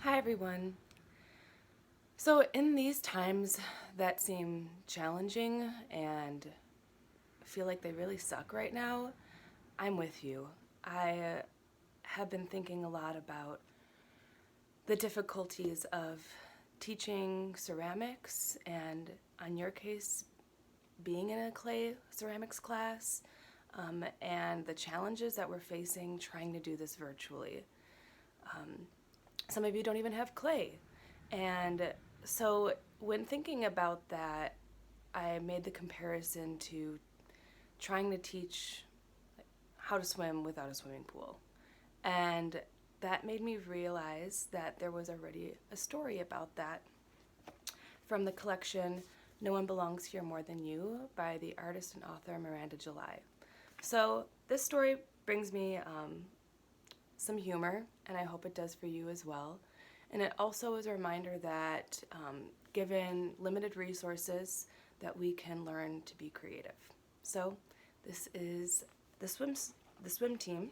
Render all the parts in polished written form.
Hi everyone. So in these times that seem challenging and feel like they really suck right now, I'm with you. I have been thinking a lot about the difficulties of teaching ceramics and, on your case, being in a clay ceramics class, and the challenges that we're facing trying to do this virtually. Some of you don't even have clay. And so when thinking about that, I made the comparison to trying to teach how to swim without a swimming pool. And that made me realize that there was already a story about that from the collection No One Belongs Here More Than You by the artist and author Miranda. So this story brings me some humor, and I hope it does for you as well. And it also is a reminder that given limited resources, that we can learn to be creative. So this is the swim team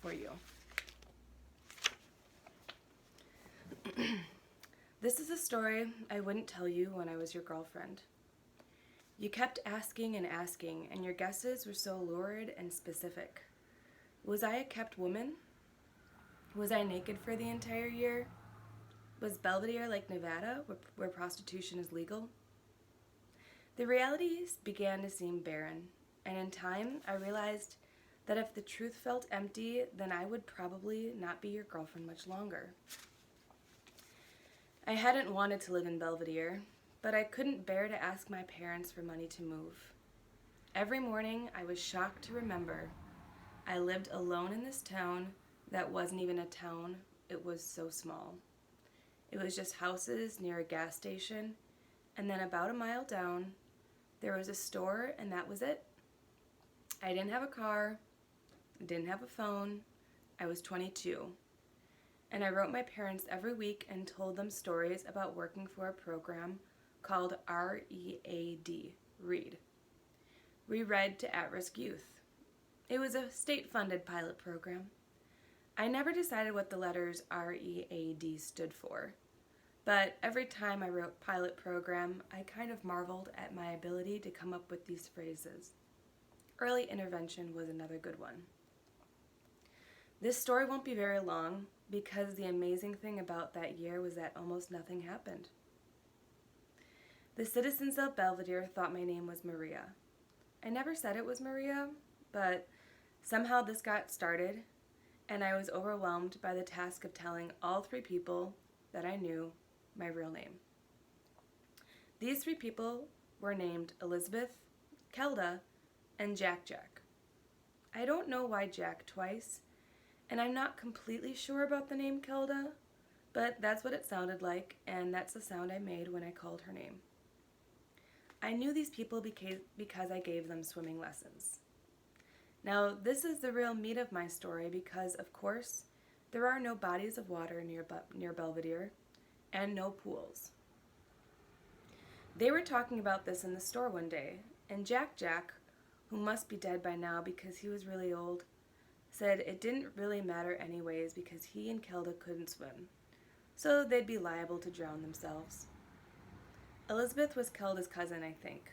for you. This is a story I wouldn't tell you when I was your girlfriend. You kept asking and asking, and your guesses were so lurid and specific. Was I a kept woman? Was I naked for the entire year? Was Belvedere like Nevada, where prostitution is legal? The realities began to seem barren, and in time I realized that if the truth felt empty, then I would probably not be your girlfriend much longer. I hadn't wanted to live in Belvedere, but I couldn't bear to ask my parents for money to move. Every morning I was shocked to remember I lived alone in this town that wasn't even a town, it was so small. It was just houses near a gas station, and then about a mile down, there was a store, and that was it. I didn't have a car, didn't have a phone, I was 22. And I wrote my parents every week and told them stories about working for a program called READ, READ. We read to at-risk youth. It was a state-funded pilot program. I never decided what the letters READ stood for, but every time I wrote pilot program, I kind of marveled at my ability to come up with these phrases. Early intervention was another good one. This story won't be very long because the amazing thing about that year was that almost nothing happened. The citizens of Belvedere thought my name was Maria. I never said it was Maria, but somehow this got started, and I was overwhelmed by the task of telling all three people that I knew my real name. These three people were named Elizabeth, Kelda, and Jack Jack. I don't know why Jack twice, and I'm not completely sure about the name Kelda, but that's what it sounded like, and that's the sound I made when I called her name. I knew these people because I gave them swimming lessons. Now, this is the real meat of my story because, of course, there are no bodies of water near Belvedere and no pools. They were talking about this in the store one day, and Jack Jack, who must be dead by now because he was really old, said it didn't really matter anyways because he and Kelda couldn't swim, so they'd be liable to drown themselves. Elizabeth was Kelda's cousin, I think,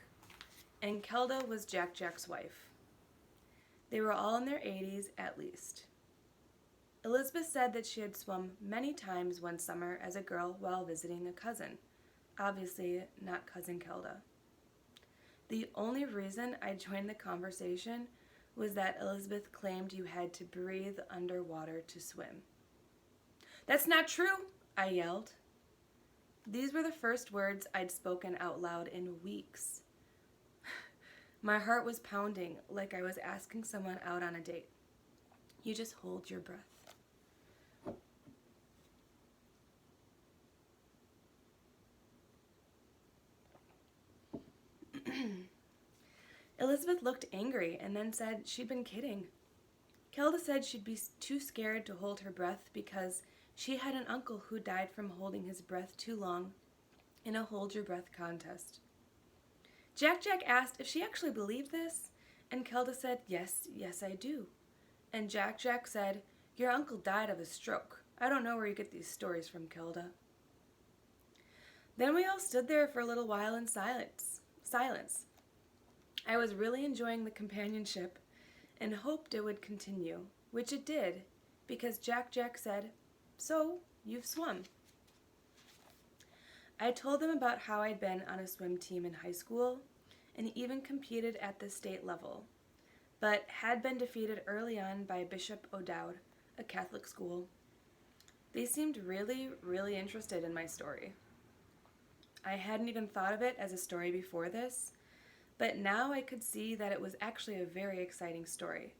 and Kelda was Jack Jack's wife. They were all in their 80s at least. Elizabeth said that she had swum many times one summer as a girl while visiting a cousin, obviously not Cousin Kelda. The only reason I joined the conversation was that Elizabeth claimed you had to breathe underwater to swim. "That's not true," I yelled. These were the first words I'd spoken out loud in weeks. My heart was pounding like I was asking someone out on a date. You just hold your breath. Elizabeth looked angry and then said she'd been kidding. Kelda said she'd be too scared to hold her breath because she had an uncle who died from holding his breath too long in a hold your breath contest. Jack Jack asked if she actually believed this, and Kelda said, yes, I do. And Jack Jack said, Your uncle died of a stroke. I don't know where you get these stories from, Kilda. Then we all stood there for a little while in silence. I was really enjoying the companionship and hoped it would continue, which it did, because Jack said, "So, you've swum." I told them about how I'd been on a swim team in high school and even competed at the state level, but had been defeated early on by Bishop O'Dowd, a Catholic school. They seemed really, really interested in my story. I hadn't even thought of it as a story before this, but now I could see that it was actually a very exciting story,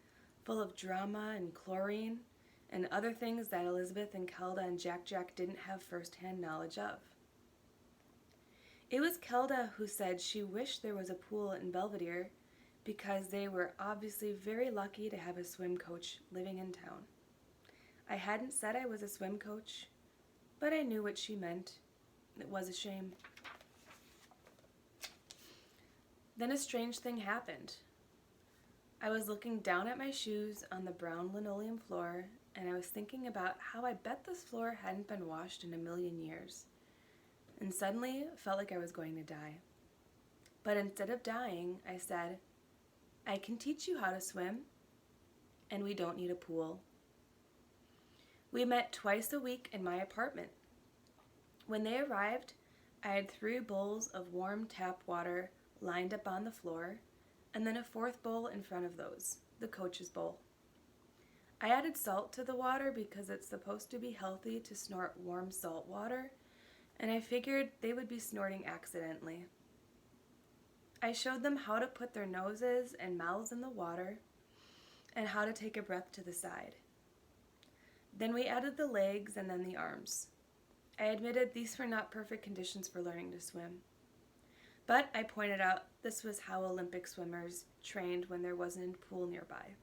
full of drama and chlorine and other things that Elizabeth and Kelda and Jack didn't have first-hand knowledge of. It was Kelda who said she wished there was a pool in Belvedere because they were obviously very lucky to have a swim coach living in town. I hadn't said I was a swim coach, but I knew what she meant. It was a shame. Then a strange thing happened. I was looking down at my shoes on the brown linoleum floor, and I was thinking about how I bet this floor hadn't been washed in a million years. And suddenly it felt like I was going to die. But instead of dying, I said, "I can teach you how to swim, and we don't need a pool." We met twice a week in my apartment. When they arrived, I had 3 bowls of warm tap water lined up on the floor, and then a 4th bowl in front of those, the coach's bowl. I added salt to the water because it's supposed to be healthy to snort warm salt water, and I figured they would be snorting accidentally. I showed them how to put their noses and mouths in the water and how to take a breath to the side. Then we added the legs and then the arms. I admitted these were not perfect conditions for learning to swim. But I pointed out this was how Olympic swimmers trained when there wasn't a pool nearby.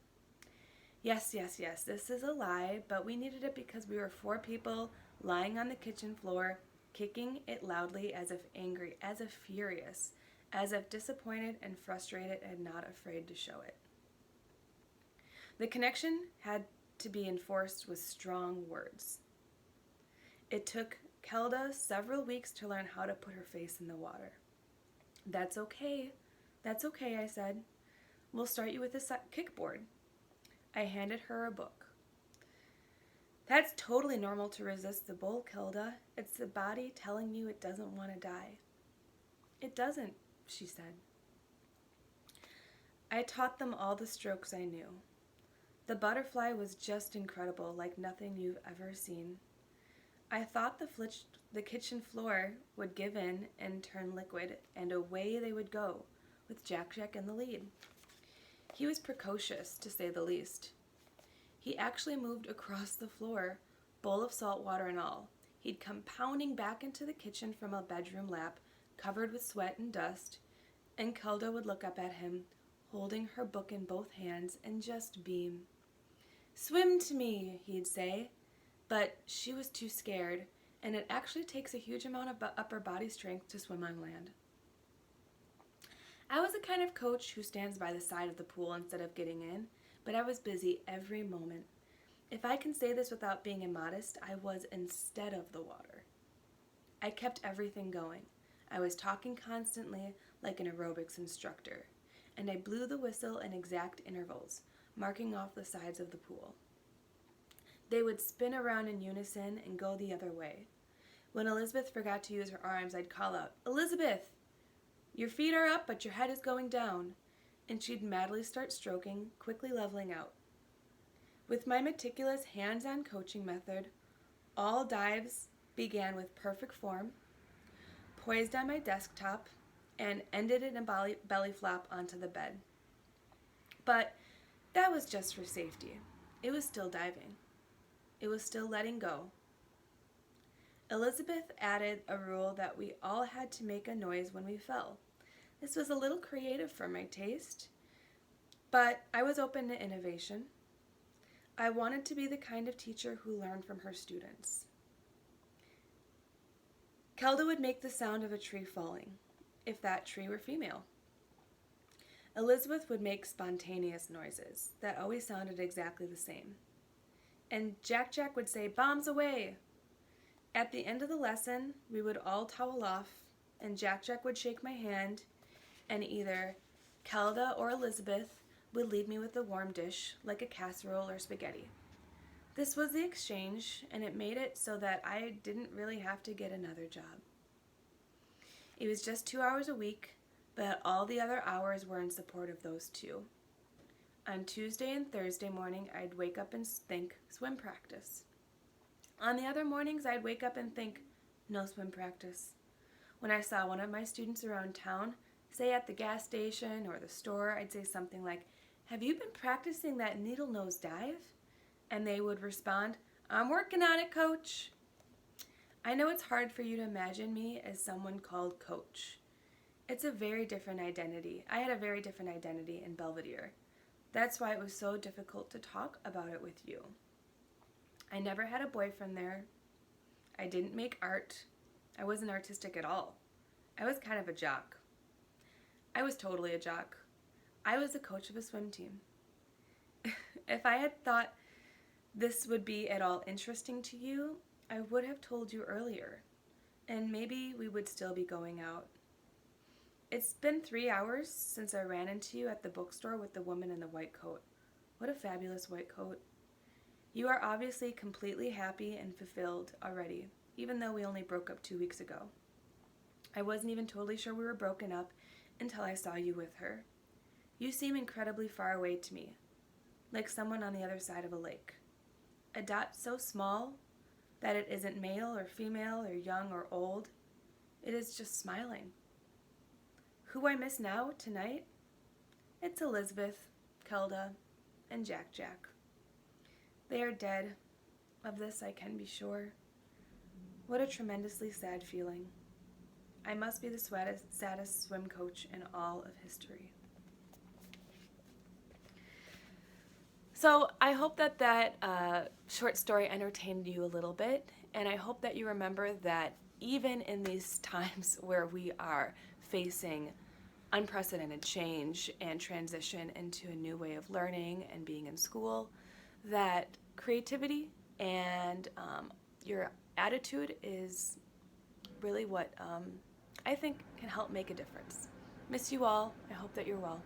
Yes, this is a lie, but we needed it because we were 4 people lying on the kitchen floor, kicking it loudly as if angry, as if furious, as if disappointed and frustrated and not afraid to show it. The connection had to be enforced with strong words. It took Kelda several weeks to learn how to put her face in the water. That's okay, I said. We'll start you with a kickboard. I handed her a book. That's totally normal to resist the bowl, Kelda. It's the body telling you it doesn't want to die. It doesn't, she said. I taught them all the strokes I knew. The butterfly was just incredible, like nothing you've ever seen. I thought the kitchen floor would give in and turn liquid, and away they would go, with Jack in the lead. He was precocious, to say the least. He actually moved across the floor, bowl of salt water and all. He'd come pounding back into the kitchen from a bedroom lap, covered with sweat and dust, and Kelda would look up at him, holding her book in both hands, and just beam. "Swim to me," he'd say, but she was too scared, and it actually takes a huge amount of upper body strength to swim on land. I was the kind of coach who stands by the side of the pool instead of getting in, but I was busy every moment. If I can say this without being immodest, I was instead of the water. I kept everything going. I was talking constantly like an aerobics instructor, and I blew the whistle in exact intervals, marking off the sides of the pool. They would spin around in unison and go the other way. When Elizabeth forgot to use her arms, I'd call out, "Elizabeth, your feet are up, but your head is going down," and she'd madly start stroking, quickly leveling out. With my meticulous hands-on coaching method, all dives began with perfect form, poised on my desktop, and ended in a belly flop onto the bed. But that was just for safety. It was still diving. It was still letting go. Elizabeth added a rule that we all had to make a noise when we fell. This was a little creative for my taste, but I was open to innovation. I wanted to be the kind of teacher who learned from her students. Kelda would make the sound of a tree falling, if that tree were female. Elizabeth would make spontaneous noises that always sounded exactly the same. and Jack would say, "Bombs away." At the end of the lesson, we would all towel off, and Jack would shake my hand, and either Kelda or Elizabeth would leave me with a warm dish, like a casserole or spaghetti. This was the exchange, and it made it so that I didn't really have to get another job. It was just 2 hours a week, but all the other hours were in support of those two. On Tuesday and Thursday morning, I'd wake up and think, swim practice. On the other mornings, I'd wake up and think, no swim practice. When I saw one of my students around town, say at the gas station or the store, I'd say something like, "Have you been practicing that needle nose dive?" And they would respond, "I'm working on it, coach." I know it's hard for you to imagine me as someone called coach. It's a very different identity. I had a very different identity in Belvedere. That's why it was so difficult to talk about it with you. I never had a boyfriend there. I didn't make art. I wasn't artistic at all. I was kind of a jock. I was totally a jock. I was the coach of a swim team. If I had thought this would be at all interesting to you, I would have told you earlier, and maybe we would still be going out. It's been 3 hours since I ran into you at the bookstore with the woman in the white coat. What a fabulous white coat. You are obviously completely happy and fulfilled already, even though we only broke up 2 weeks ago. I wasn't even totally sure we were broken up until I saw you with her. You seem incredibly far away to me, like someone on the other side of a lake. A dot so small that it isn't male or female or young or old. It is just smiling. Who I miss now, tonight? It's Elizabeth, Kelda, and Jack. They are dead. Of this I can be sure. What a tremendously sad feeling. I must be the saddest swim coach in all of history. So I hope that short story entertained you a little bit, and I hope that you remember that even in these times where we are facing unprecedented change and transition into a new way of learning and being in school, that creativity and your attitude is really what I think can help make a difference. Miss you all. I hope that you're well.